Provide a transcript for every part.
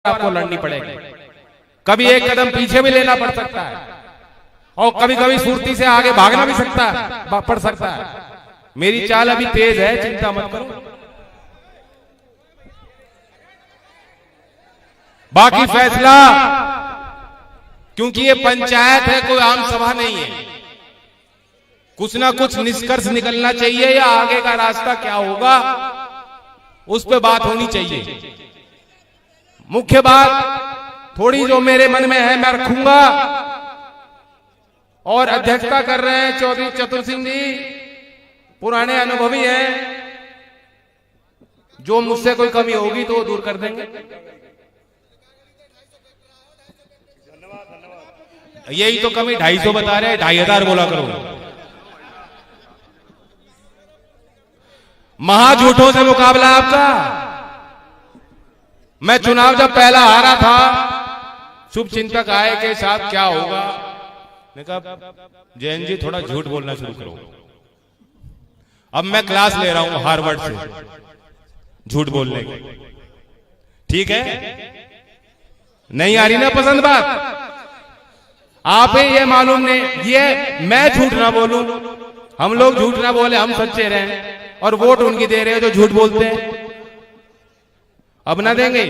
आपको लड़नी पड़ेगी। कभी एक कदम पीछे भी लेना पड़ सकता है और कभी कभी सुरती से आगे भागना भी पड़ सकता है। मेरी चाल अभी तेज है, चिंता मत करो। बाकी फैसला, क्योंकि ये पंचायत है, कोई आम सभा नहीं है, कुछ ना कुछ निष्कर्ष निकलना चाहिए या आगे का रास्ता क्या होगा उस पे बात होनी चाहिए। मुख्य बात थोड़ी जो मेरे मन में है मैं रखूंगा। और अध्यक्षता कर रहे हैं चौधरी चतुर सिंह जी, पुराने अनुभवी हैं, जो मुझसे कोई कमी होगी तो वो दूर कर देंगे। यही तो कमी 250 बता रहे हैं, 2500 बोला करो। महाझूठों से मुकाबला आपका। मैं चुनाव जब पहला हारा था, शुभ चिंतक आए के साथ क्या होगा, मैं कहा जैन जी थोड़ा झूठ बोलना शुरू करो। अब मैं क्लास ले रहा हूं हार्वर्ड से झूठ बोलने की। ठीक है, नहीं आ रही ना पसंद बात? आप ही ये मालूम नहीं, ये मैं झूठ ना बोलूं, हम लोग झूठ ना बोले, हम सच्चे रहें, और वोट उनकी दे रहे हैं जो झूठ बोलते हैं। अब ना देंगे।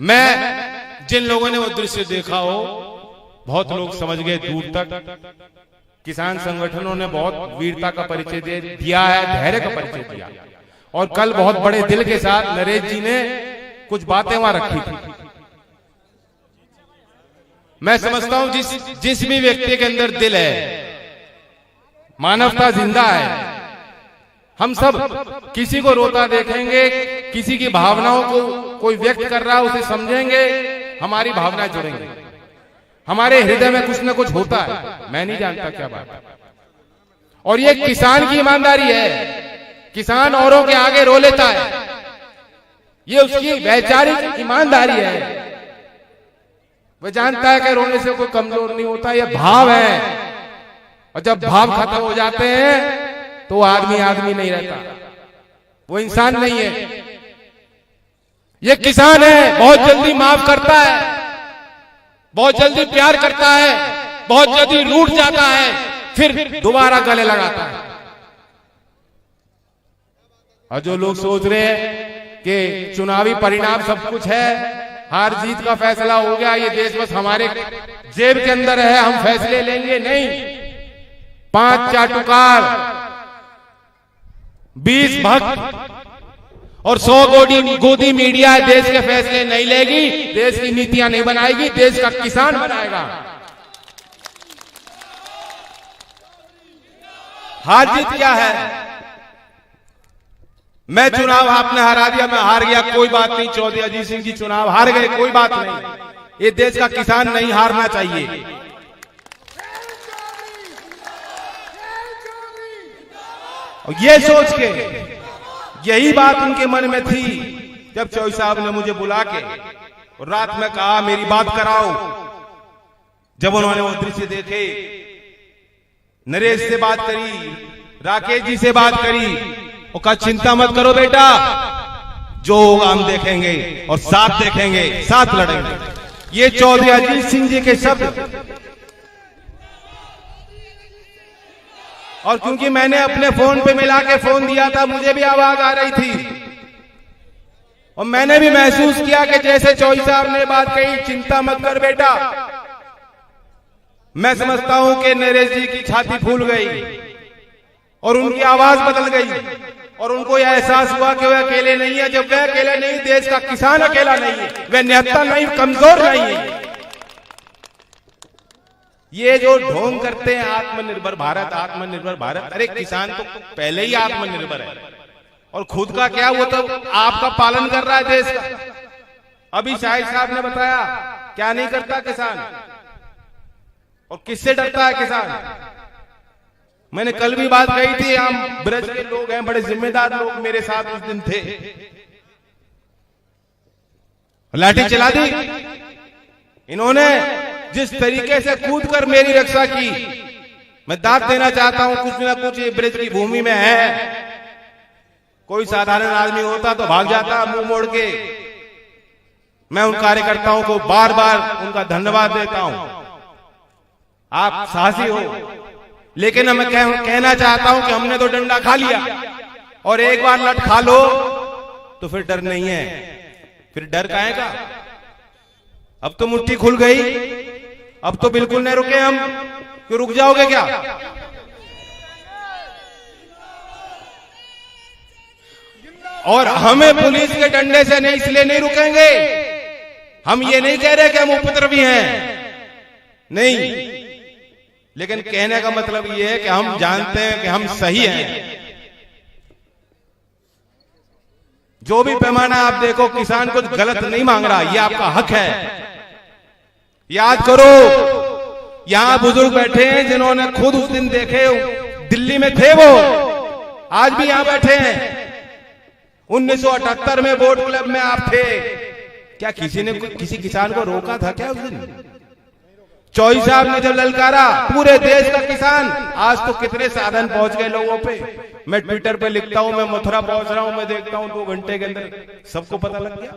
मैं जिन लोगों ने वो दृश्य देखा हो, बहुत लोग समझ गए दूर तक। किसान संगठनों ने बहुत वीरता का परिचय दिया है, धैर्य का परिचय दिया, और कल बहुत बड़े दिल के साथ नरेश जी ने कुछ बातें वहां रखी थी। मैं समझता हूं जिस भी व्यक्ति के अंदर दिल है, मानवता जिंदा है, हम सब किसी को रोता देखेंगे, किसी की भावनाओं को कोई व्यक्त कर रहा है उसे समझेंगे, हमारी भावनाएं जुड़ेंगी, हमारे हृदय में कुछ ना कुछ होता है, मैं नहीं जानता क्या बात है। और ये किसान की ईमानदारी है, किसान औरों के आगे रो लेता है, ये उसकी वैचारिक ईमानदारी है। वह जानता है कि रोने से कोई कमजोर नहीं होता, ये भाव है, और जब भाव खत्म हो जाते हैं तो आदमी आदमी नहीं रहता, वो इंसान नहीं है। ये किसान है, बहुत जल्दी माफ करता है, बहुत जल्दी प्यार करता है, बहुत जल्दी रूठ जाता है, फिर दोबारा गले लगाता है। और जो लोग सोच रहे हैं कि चुनावी परिणाम सब कुछ है, हार जीत का फैसला हो गया, ये देश बस हमारे जेब के अंदर है, हम फैसले लेंगे, नहीं। 5 चाटुकार, 20 भक्त और 100 गोदी मीडिया देश के फैसले नहीं लेगी, देश की नीतियां नहीं बनाएगी, देश का किसान बनाएगा। हार जीत क्या है? मैं चुनाव आपने हरा दिया, मैं हार गया, कोई बात नहीं। चौधरी अजीत सिंह जी चुनाव हार गए, कोई बात नहीं। ये देश का किसान नहीं हारना चाहिए। और ये सोच के, यही बात उनके मन में थी जब चौधरी साहब ने मुझे बुला के और रात में कहा मेरी बात कराओ। जब उन्होंने वो दृश्य देखे, नरेश से बात करी, राकेश जी से बात करी, और कहा चिंता मत करो बेटा, जो होगा हम देखेंगे और साथ देखेंगे, साथ लड़ेंगे। ये चौधरी अजीत सिंह जी के शब्द। और क्योंकि मैंने अपने फोन पे मिला के फोन दिया था, मुझे भी आवाज आ रही थी, और मैंने भी महसूस किया कि जैसे चौधरी साहब ने बात कही, चिंता मत कर बेटा, मैं समझता हूं कि नरेश जी की छाती फूल गई और उनकी आवाज बदल गई, और उनको यह एहसास हुआ कि वह अकेले नहीं है। जब वह अकेले नहीं, देश का किसान अकेला नहीं है, वह निहत्था नहीं, कमजोर नहीं है। ये जो ढोंग करते हैं आत्मनिर्भर भारत, आत्मनिर्भर भारत, अरे किसान तो पहले ही आत्मनिर्भर है, और खुद का क्या, वो तो आपका पालन कर रहा है देश का। अभी शाहिद साहब ने बताया क्या नहीं करता किसान, और किससे डरता है किसान। मैंने कल भी बात कही थी, हम ब्रज के लोग हैं, बड़े जिम्मेदार लोग मेरे साथ उस दिन थे, लाठी चला दी इन्होंने। जिस तरीके से कूदकर मेरी रक्षा की, मैं दाद देना चाहता हूं, कुछ ना कुछ ये ब्रज की भूमि में है, कोई साधारण आदमी होता तो भाग जाता मुंह मोड़ के। मैं उन कार्यकर्ताओं को बार बार उनका धन्यवाद देता हूं। आप साहसी हो, लेकिन मैं कहना चाहता हूं कि हमने तो डंडा खा लिया, और एक बार लट खा लो तो फिर डर नहीं है। फिर डर काहे का? अब तो मुट्ठी खुल गई, अब तो बिल्कुल नहीं रुके हम। क्यों रुक जाओगे क्या? और हमें पुलिस के डंडे से नहीं, इसलिए नहीं रुकेंगे। हम ये नहीं कह रहे कि हम उपद्रवी हैं, नहीं, लेकिन कहने का मतलब ये है कि हम जानते हैं कि हम सही हैं। जो भी पैमाना आप देखो, किसान कुछ गलत नहीं मांग रहा, ये आपका हक है। याद करो, यहां बुजुर्ग बैठे हैं जिन्होंने खुद उस दिन देखे, दिल्ली में थे वो, आज भी यहां बैठे हैं। 1978 में बोट क्लब में आप थे। क्या किसी ने किसी किसान को रोका था क्या उस दिन? चौधरी साहब ने जब ललकारा, पूरे देश का किसान, आज तो कितने साधन पहुंच गए लोगों पे। मैं ट्विटर पे लिखता हूं, मैं मथुरा पहुंच रहा हूं, मैं देखता हूं 2 घंटे के अंदर सबको पता लग गया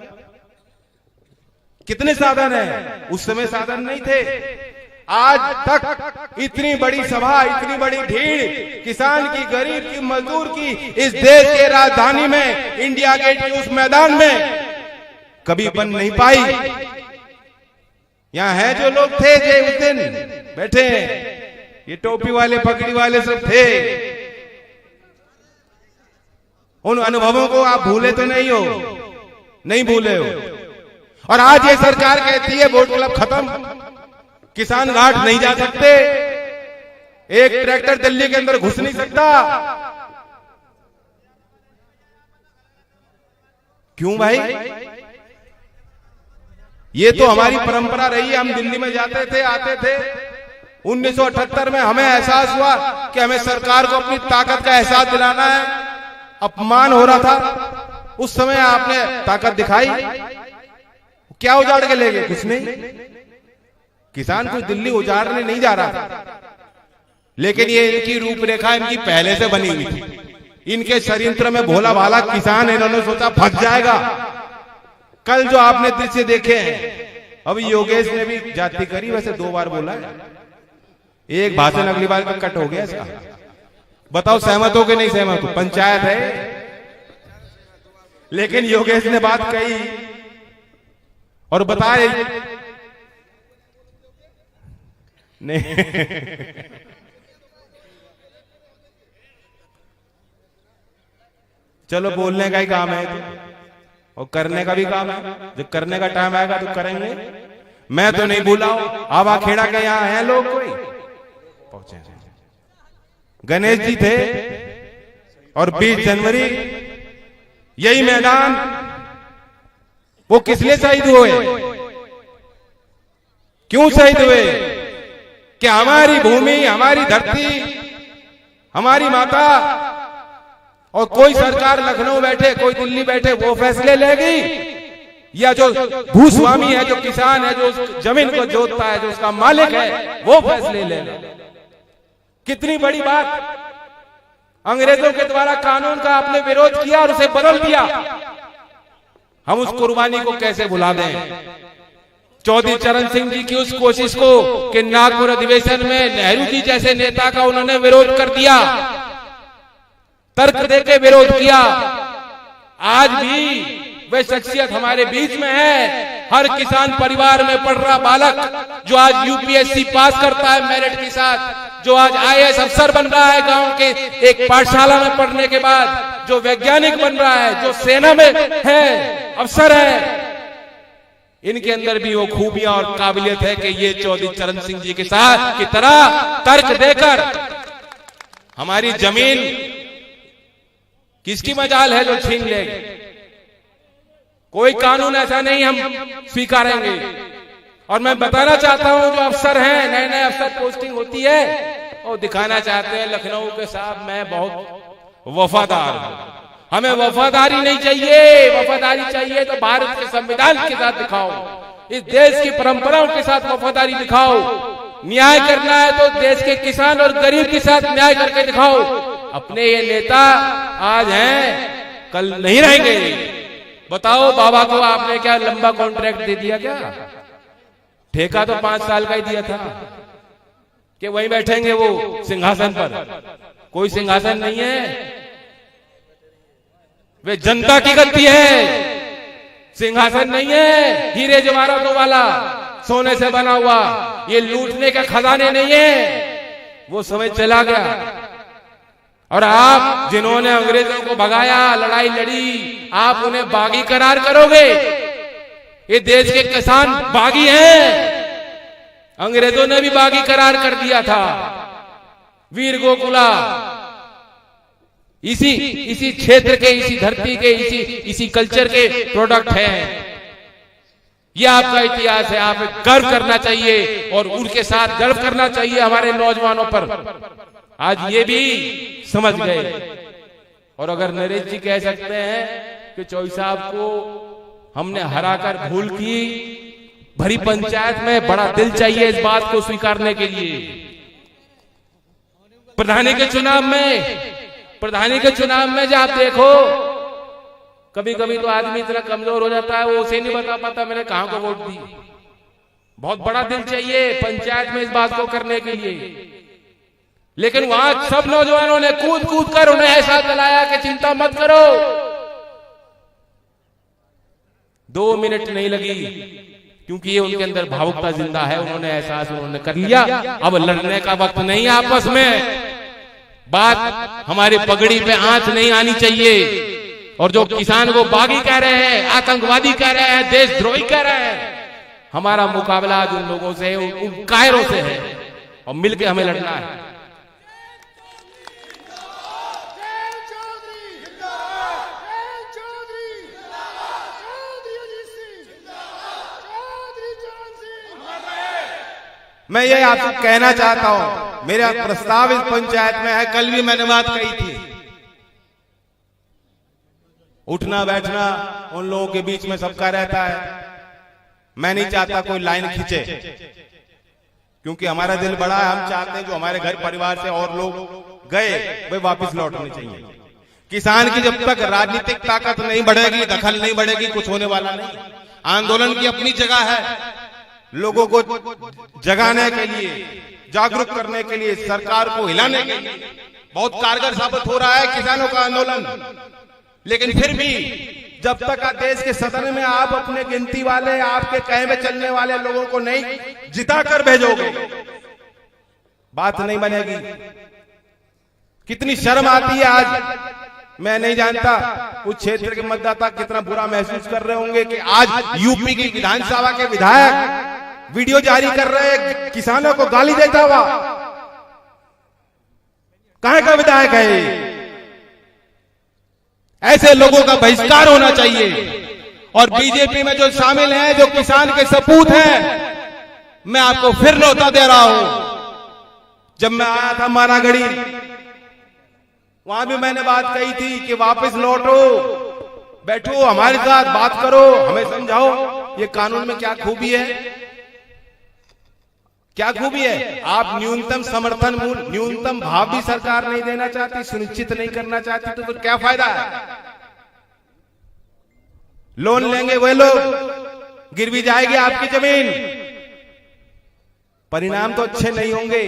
कितने साधन है। उस समय साधन नहीं थे। आज तक इतनी बड़ी सभा, इतनी बड़ी भीड़ किसान की, गरीब की, मजदूर की, इस देश के राजधानी में, इंडिया गेट के उस मैदान में कभी बन नहीं पाई। यहां है जो लोग थे जो उस दिन बैठे हैं, ये टोपी वाले, पगड़ी वाले सब थे। उन अनुभवों को आप भूले तो नहीं हो? नहीं भूले हो। और आज ये सरकार कहती है बोट क्लब खत्म, किसान घाट नहीं जा सकते, एक ट्रैक्टर दिल्ली के अंदर घुस नहीं सकता। क्यों भाई? ये तो हमारी परंपरा रही है। हम दिल्ली में जाते थे, आते थे। 1978 में हमें एहसास हुआ कि हमें सरकार को अपनी ताकत का एहसास दिलाना है। अपमान हो रहा था, उस समय आपने ताकत दिखाई। क्या उजाड़ के ले गए? कुछ नहीं। किसान कुछ दिल्ली उजाड़ने नहीं जा रहा था, लेकिन ये इनकी रूपरेखा इनकी पहले से बनी हुई थी। इनके षड्यंत्र में भोला भाला किसान, इन्होंने सोचा फंस जाएगा। कल जो आपने दृश्य देखे हैं, अभी योगेश ने भी जाति करी, वैसे 2 बार बोला है, एक भाषण अगली बार का कट हो गया इसका। बताओ सहमत हो कि नहीं सहमत हो? पंचायत है, लेकिन योगेश ने बात कही और बताए नहीं। चलो, बोलने का ही काम है तो, और करने का भी काम है। जब करने का टाइम आएगा तो करेंगे। मैं तो नहीं भूला हूं। आवा खेड़ा के यहां हैं लोग, कोई पहुंचे। गणेश जी थे, और 20 जनवरी यही मैदान, वो किस लिए शहीद हुए? क्यों शहीद हुए? कि हमारी भूमि, हमारी धरती, हमारी माता, और कोई सरकार लखनऊ बैठे, कोई दिल्ली बैठे, वो फैसले लेगी, या जो भूस्वामी है, जो किसान है, जो जमीन को जोतता है, जो उसका मालिक है, वो फैसले लेगा। कितनी बड़ी बात। अंग्रेजों के द्वारा कानून का आपने विरोध किया और उसे बदल दिया। हम उस कुर्बानी को कैसे भुला दें? चौधरी चरण सिंह जी की उस कोशिश को कि नागपुर अधिवेशन में नेहरू जी जैसे नेता का उन्होंने विरोध कर दिया, तर्क देके विरोध किया। आज भी वह शख्सियत हमारे बीच में है। हर किसान परिवार में पढ़ रहा बालक जो आज यूपीएससी पास करता है मेरिट के साथ, जो आज आईएएस अफसर बन रहा है गांव के एक पाठशाला में पढ़ने के बाद, जो वैज्ञानिक बन रहा है, जो सेना में है, अफसर है, इनके अंदर भी वो खूबियां और काबिलियत है कि ये चौधरी चरण सिंह जी के साथ की तरह तर्क देकर हमारी जमीन किसकी मजाल है जो छीन लेगी। कोई कानून ऐसा नहीं हम स्वीकारेंगे। और मैं बताना चाहता हूं, जो अफसर हैं, नए नए अफसर पोस्टिंग होती है और दिखाना चाहते हैं लखनऊ के साथ मैं बहुत वफादार हूं। हमें वफादारी नहीं चाहिए। वफादारी चाहिए तो भारत के संविधान के साथ दिखाओ, इस देश की परंपराओं के साथ वफादारी दिखाओ। न्याय करना है तो देश के किसान और गरीब के साथ न्याय करके दिखाओ। अपने ये नेता आज हैं, कल नहीं रहेंगे। बताओ बाबा को आपने क्या लंबा कॉन्ट्रैक्ट दे दिया क्या? ठेका तो 5 साल का ही दिया था कि वहीं बैठेंगे वो सिंहासन पर। कोई सिंहासन नहीं है, वे जनता की गद्दी है, सिंहासन नहीं है हीरे जवाहरातों वाला सोने से बना हुआ। ये लूटने के खजाने नहीं है, वो समय चला गया। और आप जिन्होंने अंग्रेजों को भगाया, लड़ाई लड़ी, आप उन्हें बागी करार करोगे? ये देश के किसान बागी हैं, अंग्रेजों ने भी बागी करार कर दिया था। वीर गोकुला इसी क्षेत्र के, इसी धरती के, इसी कल्चर के प्रोडक्ट हैं। यह आपका इतिहास है, आप गर्व करना चाहिए और उनके साथ गर्व करना चाहिए हमारे नौजवानों पर। आज ये भी समझ गए। और अगर नरेश जी कह सकते हैं कि चौई साहब को हमने हराकर भूल की, भरी पंचायत में बड़ा दिल चाहिए इस बात को स्वीकारने के लिए। प्रधानी के चुनाव में जब आप देखो, कभी कभी तो आदमी इतना कमजोर हो जाता है वो उसे नहीं बता पाता मैंने कहां को वोट दी। बहुत बड़ा दिल चाहिए पंचायत में इस बात को करने के लिए। लेकिन वहां सब नौजवानों ने कूद कूद कर उन्हें ऐसा दिलाया कि चिंता मत करो। 2 मिनट नहीं लगी, क्योंकि ये उनके अंदर भावुकता जिंदा है, उन्होंने एहसास उन्होंने कर लिया। अब लड़ने का वक्त नहीं आपस में। बात हमारी पगड़ी पे आंच नहीं आनी चाहिए। और जो किसान को बागी कह रहे हैं, आतंकवादी कह रहे हैं, देशद्रोही कह रहे हैं, हमारा मुकाबला आज उन लोगों से, उन कायरों से है और मिलकर हमें लड़ना है। मैं ये आपसे कहना चाहता हूं, मेरा प्रस्ताव इस पंचायत में है, कल भी मैंने बात कही थी। उठना बैठना उन लोगों के बीच में सबका रहता है। मैं नहीं चाहता कोई लाइन खींचे, क्योंकि हमारा दिल बड़ा है। हम चाहते हैं जो हमारे घर परिवार से और लोग गए वे वापस लौटने चाहिए। किसान की जब तक राजनीतिक ताकत नहीं बढ़ेगी, दखल नहीं बढ़ेगी, कुछ होने वाला नहीं। आंदोलन की अपनी जगह है, लोगों को जगाने के लिए, जागरूक करने के लिए, सरकार को हिलाने के लिए बहुत कारगर साबित हो रहा है किसानों का आंदोलन। लेकिन फिर भी जब तक देश के सदन में आप अपने गिनती वाले, आपके कहे में चलने वाले लोगों को नहीं जिताकर भेजोगे, बात नहीं बनेगी। कितनी शर्म आती है आज। मैं नहीं जानता उस क्षेत्र के मतदाता कितना बुरा महसूस कर रहे होंगे कि आज यूपी की विधानसभा के विधायक वीडियो जारी कर रहे किसानों को गाली देता हुआ। कहां का विधायक है? ऐसे लोगों का बहिष्कार होना चाहिए। और बीजेपी में जो शामिल हैं, जो किसान के सपूत हैं, मैं आपको फिर न्योता दे रहा हूं। जब मैं आया था मानागढ़ी, वहां भी मैंने बात कही थी कि वापस लौटो, बैठो, हमारे साथ बात करो, हमें समझाओ ये कानून में क्या खूबी है, क्या खूबी है। आप न्यूनतम समर्थन मूल्य, न्यूनतम भाव भी सरकार नहीं देना चाहती, सुनिश्चित नहीं करना चाहती, तो फिर क्या फायदा है? लोन लेंगे वे लोग, गिरवी जाएगी आपकी जमीन, परिणाम तो अच्छे नहीं होंगे।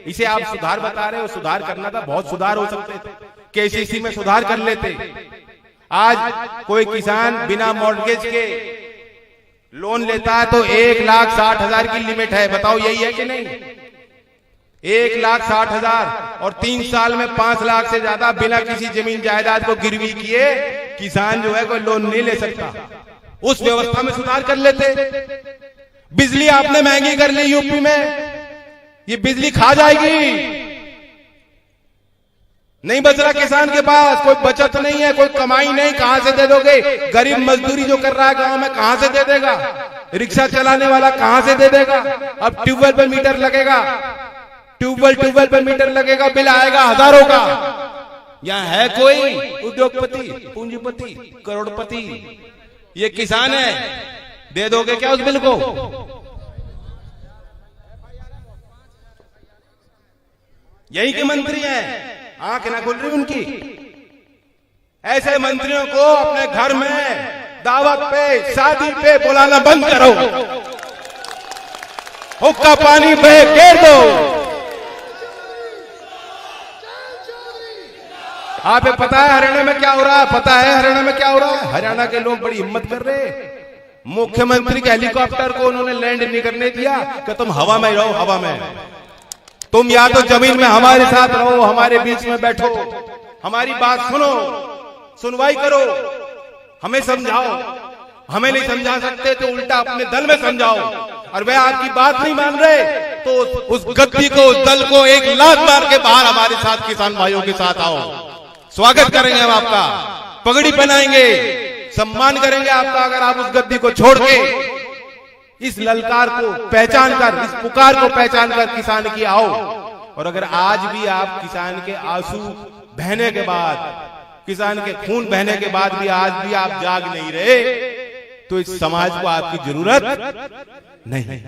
इसे आप सुधार बता रहे हो, सुधार करना था, बहुत सुधार हो सकते थे, केसीसी में सुधार कर लेते। आज कोई किसान बिना मॉर्गेज के लोन लेता है तो 1,60,000 की लिमिट है। बताओ यही है कि नहीं? 1,60,000 और 3 साल में 5 लाख से ज्यादा बिना किसी जमीन जायदाद को गिरवी किए किसान जो है कोई लोन नहीं ले सकता। उस व्यवस्था में सुधार कर लेते। बिजली आपने महंगी कर ली यूपी में, ये बिजली खा जाएगी। नहीं बच रहा किसान के पास, कोई बचत नहीं है, कोई कमाई नहीं, कहां से दे दोगे? गरीब मजदूरी जो कर रहा है गांव में कहां से दे देगा? रिक्शा चलाने वाला कहां से दे देगा? अब ट्यूबवेल पर मीटर लगेगा, ट्यूबवेल पर मीटर लगेगा, बिल आएगा हजारों का। यहाँ है कोई उद्योगपति, पूंजीपति, करोड़पति? ये किसान है, दे दोगे क्या उस बिल को? यही के मंत्री हैं, आंख ना खुल रही उनकी। ऐसे मंत्रियों को अपने घर में दावत पे, शादी पे बुलाना बंद करो। हुक्का पानी पे घेर दो। आपको पता है हरियाणा में क्या हो रहा है? पता है हरियाणा में क्या हो रहा है? हरियाणा के लोग बड़ी हिम्मत कर रहे हैं। मुख्यमंत्री के हेलीकॉप्टर को उन्होंने लैंड नहीं करने दिया कि तुम हवा में रहो, हवा में। तुम या तो जमीन में हमारे साथ रहो, हमारे बीच में बैठो, हमारी बात सुनो, सुनवाई करो, हमें समझाओ। हमें नहीं समझा सकते तो उल्टा अपने दल में समझाओ। और वे आपकी बात नहीं मान रहे तो उस गद्दी को, उस दल को एक लात मार के बाहर हमारे साथ किसान भाइयों के साथ आओ। स्वागत करेंगे हम आपका, पगड़ी पहनाएंगे, सम्मान करेंगे आपका। अगर आप उस गद्दी को छोड़ के इस ललकार को पहचान कर, इस पुकार को पहचान कर किसान की आओ। और अगर आज भी आप किसान के आंसू बहने के बाद, किसान के खून बहने के बाद भी आज भी आप जाग नहीं रहे, तो इस समाज को आपकी जरूरत नहीं।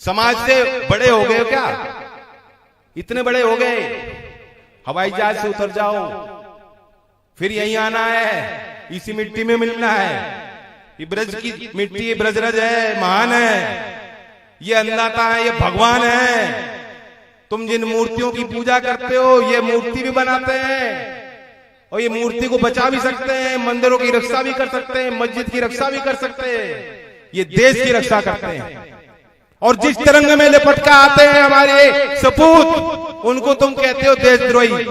समाज से बड़े हो गए क्या? इतने बड़े हो गए, हवाई जहाज से उतर जाओ, फिर यहीं आना है, इसी मिट्टी में मिलना है। ये ब्रज की मिट्टी, ब्रजरज है, महान है, ये अन्नदाता है, ये भगवान है। तुम जिन मूर्तियों की पूजा करते हो, ये मूर्ति भी बनाते हैं और ये मूर्ति को बचा भी सकते हैं, मंदिरों की रक्षा भी कर सकते हैं, मस्जिद की रक्षा भी कर सकते हैं, ये देश की रक्षा करते हैं। और जिस तिरंगे में लिपट कर आते हैं हमारे सपूत, उनको तुम कहते हो देशद्रोही।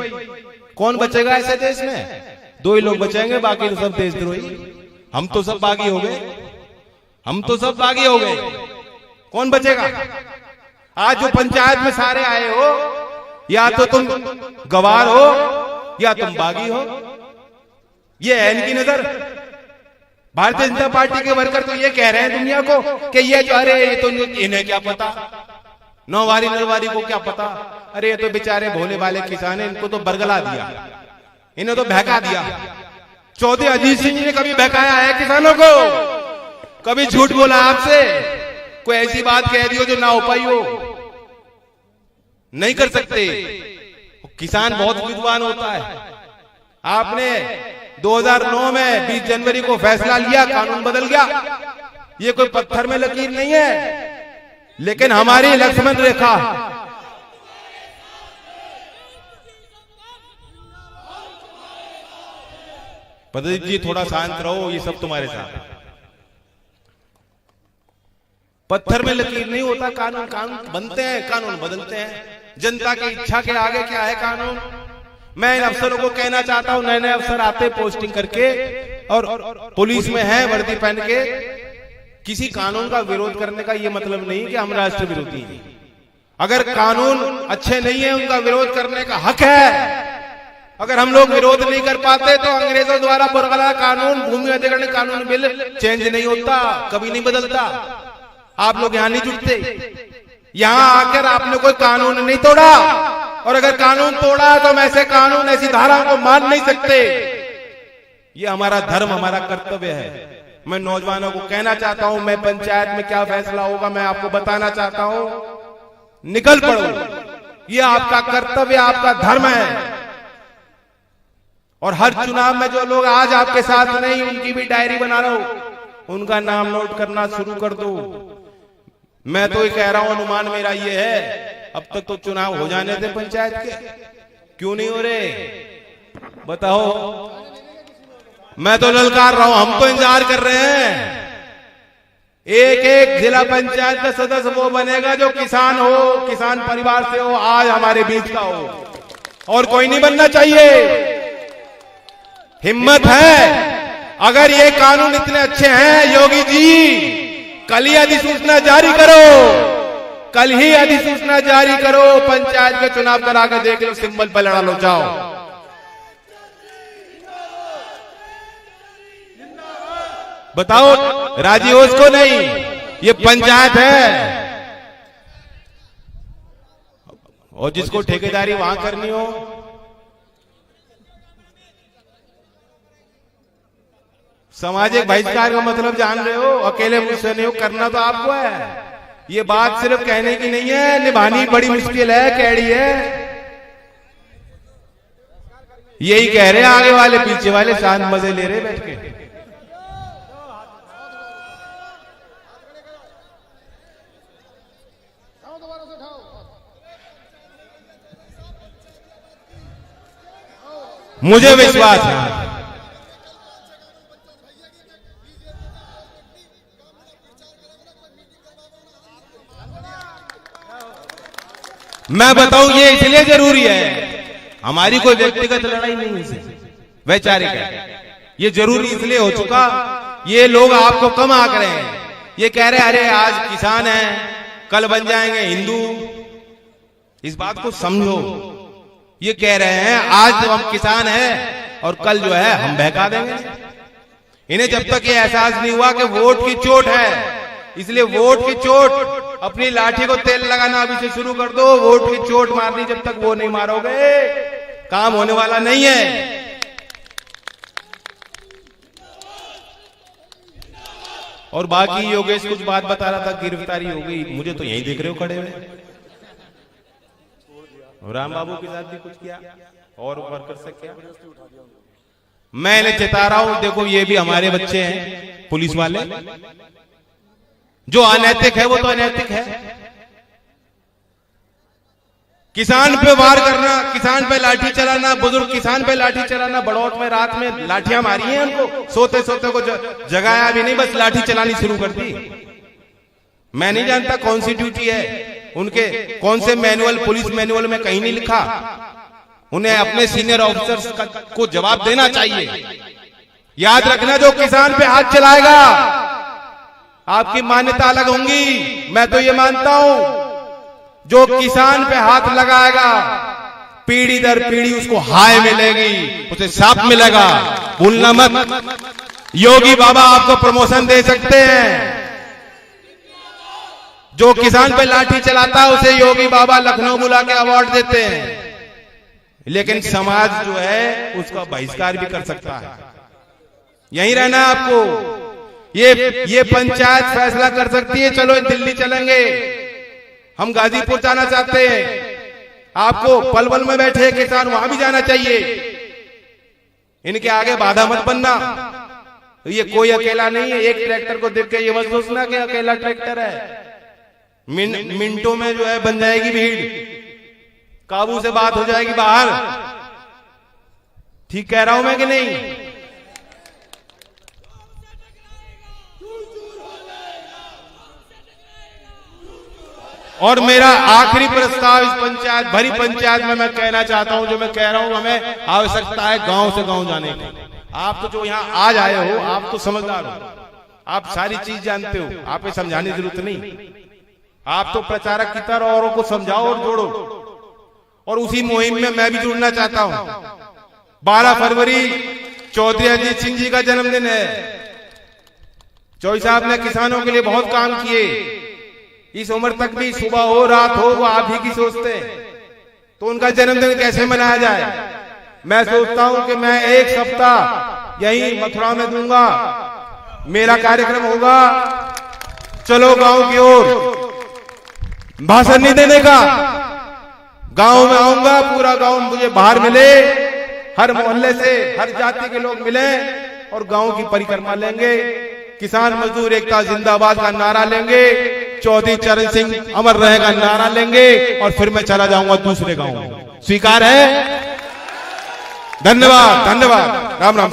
कौन बचेगा ऐसे देश में? दो ही लोग बचेंगे, बाकी तो सब देशद्रोही। हम तो सब बागी हो गए, हम तो सब बागी हो गए। कौन बचेगा? आज जो पंचायत में सारे आए हो, या तो तुम गवार हो या तुम बागी हो। ये है इनकी नजर। भारतीय जनता पार्टी के वर्कर तो ये कह रहे हैं दुनिया को कि ये जो, अरे ये तो इन्हें क्या पता, नौवारी नरवारी को क्या पता, अरे ये तो बेचारे भोले वाले किसान हैं, इनको तो बरगला दिया, इन्हें तो बहका दिया। चौधरी अजीत सिंह जी ने कभी बहकाया है किसानों को? कभी झूठ बोला आपसे? कोई ऐसी बात कह दी हो जो ना हो पाई हो? नहीं कर सकते। किसान बहुत विद्वान होता है। आपने 2009 में 20 जनवरी को फैसला लिया, कानून बदल गया। ये कोई पत्थर में लकीर नहीं है, लेकिन हमारी लक्ष्मण रेखा, प्रदीप जी थोड़ा शांत रहो, ये सब तुम्हारे साथ। पत्थर में लकीर नहीं होता कानून। कानून बनते हैं, कानून बदलते हैं। जनता की इच्छा के आगे क्या है कानून? मैं इन अफसरों को कहना चाहता हूं, नए नए अफसर आते पोस्टिंग करके और पुलिस में है वर्दी पहन के, किसी कानून का विरोध करने का ये मतलब नहीं कि हम राष्ट्र विरोधी हैं। अगर कानून अच्छे नहीं है, उनका विरोध करने का हक है। अगर हम लोग विरोध नहीं कर पाते तो अंग्रेजों द्वारा बरकरार कानून, भूमि अधिग्रहण कानून बिल चेंज नहीं होता, कभी नहीं बदलता। आप लोग यहां नहीं जुटते। यहां आकर आपने कोई कानून नहीं तोड़ा, और अगर कानून तोड़ा तो हम ऐसे कानून, ऐसी धारा को मान नहीं सकते। ये हमारा धर्म, हमारा कर्तव्य है। मैं नौजवानों को कहना चाहता हूं, मैं पंचायत में क्या फैसला होगा मैं आपको बताना चाहता हूं। निकल पड़ो, ये आपका कर्तव्य, आपका धर्म है। और हर चुनाव में जो लोग आज आपके साथ नहीं, उनकी भी डायरी बना लो, उनका नाम नोट करना शुरू कर दो। मैं तो ये कह रहा हूं, अनुमान मेरा ये है, अब तक तो चुनाव हो जाने थे पंचायत के, क्यों नहीं हो रहे बताओ? मैं तो ललकार रहा हूं, हम तो इंतजार कर रहे हैं। एक एक जिला पंचायत का सदस्य वो बनेगा जो किसान हो, किसान परिवार से हो, आज हमारे बीच का हो, और कोई नहीं बनना चाहिए। हिम्मत है। अगर ये कानून इतने अच्छे हैं योगी जी, कल ही अधिसूचना जारी करो, कल ही अधिसूचना जारी करो, पंचायत के चुनाव करा कर देख लो, सिंबल पर लड़ा लो, जाओ। बताओ राजी हो इसको? नहीं, ये पंचायत है, और जिसको ठेकेदारी वहां करनी हो, सामाजिक बहिष्कार का मतलब जान रहे हो? अकेले मुझसे नहीं हो, करना तो आपको है। ये बात सिर्फ कहने की नहीं है, निभानी बड़ी मुश्किल है, कैडी है। यही कह रहे हैं आगे वाले, पीछे वाले शांत मजे ले रहे बैठ के। मुझे विश्वास है, मैं बताऊं ये इसलिए जरूरी है, हमारी कोई व्यक्तिगत लड़ाई नहीं है, वैचारिक है। ये जरूरी इसलिए हो चुका, ये लोग आपको कम आंक रहे हैं, ये कह रहे अरे आज किसान हैं कल बन जाएंगे हिंदू। इस बात को समझो, ये कह रहे हैं आज तो हम किसान हैं और कल जो है हम बहका देंगे। इन्हें जब तक ये एहसास नहीं हुआ कि वोट की चोट है, इसलिए वोट की चोट, अपनी लाठी को तेल लगाना अभी से शुरू कर दो। वोट की चोट मारनी जब तक वो नहीं मारोगे काम होने वाला नहीं है। और बाकी योगेश कुछ बात बता रहा था, गिरफ्तारी हो गई, मुझे तो यहीं देख रहे हो खड़े हुए। राम बाबू के साथ भी कुछ किया और वर्कर से क्या, मैं इन्हें चेता रहा हूं, देखो ये भी हमारे बच्चे हैं पुलिस वाले। जो अनैतिक है वो तो अनैतिक है। किसान पे वार करना, किसान पे लाठी चलाना, बुजुर्ग किसान पे लाठी चलाना। बड़ौत में रात में लाठियां मारी हैं उनको, सोते सोते को जगाया भी नहीं, बस लाठी चलानी शुरू कर दी। मैं नहीं जानता कौन सी ड्यूटी है उनके, कौन से मैनुअल, पुलिस मैनुअल में कहीं नहीं लिखा। उन्हें अपने सीनियर ऑफिसर्स को जवाब देना चाहिए। याद रखना, जो किसान पे हाथ चलाएगा आपकी मान्यता अलग होंगी। मैं तो ये मानता हूं जो किसान पे हाथ लगाएगा पीढ़ी दर पीढ़ी उसको हाय मिलेगी, उसे साप मिलेगा। भूलना मत, योगी बाबा आपको प्रमोशन दे सकते हैं। जो किसान पे लाठी चलाता है उसे योगी बाबा लखनऊ बुला के अवार्ड देते हैं, लेकिन समाज जो है उसका बहिष्कार भी कर सकता है। यहीं रहना है आपको। ये पंचायत फैसला कर सकती है, चलो दिल्ली चलेंगे, हम गाजीपुर जाना चाहते हैं, आपको पलवल में बैठे किसान वहां भी जाना चाहिए। इनके आगे बाधा मत बनना। ये कोई अकेला नहीं है। एक ट्रैक्टर को देख के ये मत सोचना कि अकेला ट्रैक्टर है। मिनटों में जो है बन जाएगी भीड़, काबू से बात हो जाएगी बाहर। ठीक कह रहा हूं मैं कि नहीं? और मेरा आखिरी प्रस्ताव इस पंचायत, भरी पंचायत में मैं कहना चाहता हूं, जो मैं कह रहा हूं, हमें आवश्यकता है गांव से गांव जाने की। आप तो जो यहां आज आए हो, आप तो समझदार हो, आप सारी चीज जानते हो, आप समझाने की जरूरत नहीं। आप तो प्रचारक की तरह औरों को समझाओ और जोड़ो। और उसी मुहिम में मैं भी जुड़ना चाहता हूं। 12 फरवरी चौधरी अजीत सिंह जी का जन्मदिन है। चौधरी साहब ने किसानों के लिए बहुत काम किए। इस उम्र तक भी सुबह हो रात हो वो आप ही की सोचते हैं, तो उनका जन्मदिन कैसे मनाया जाए? मैं सोचता हूं कि मैं एक सप्ताह यही मथुरा में दूंगा। मेरा कार्यक्रम होगा चलो गांव की ओर। भाषण नहीं देने का, गांव में आऊंगा, पूरा गांव मुझे बाहर मिले, हर मोहल्ले से हर जाति के लोग मिले और गांव की परिक्रमा लेंगे। किसान मजदूर एकता जिंदाबाद का नारा लेंगे, चौधरी चरण सिंह अमर रहेगा नारा लेंगे और फिर मैं चला जाऊंगा दूसरे गांव में। स्वीकार है? धन्यवाद, धन्यवाद। राम राम।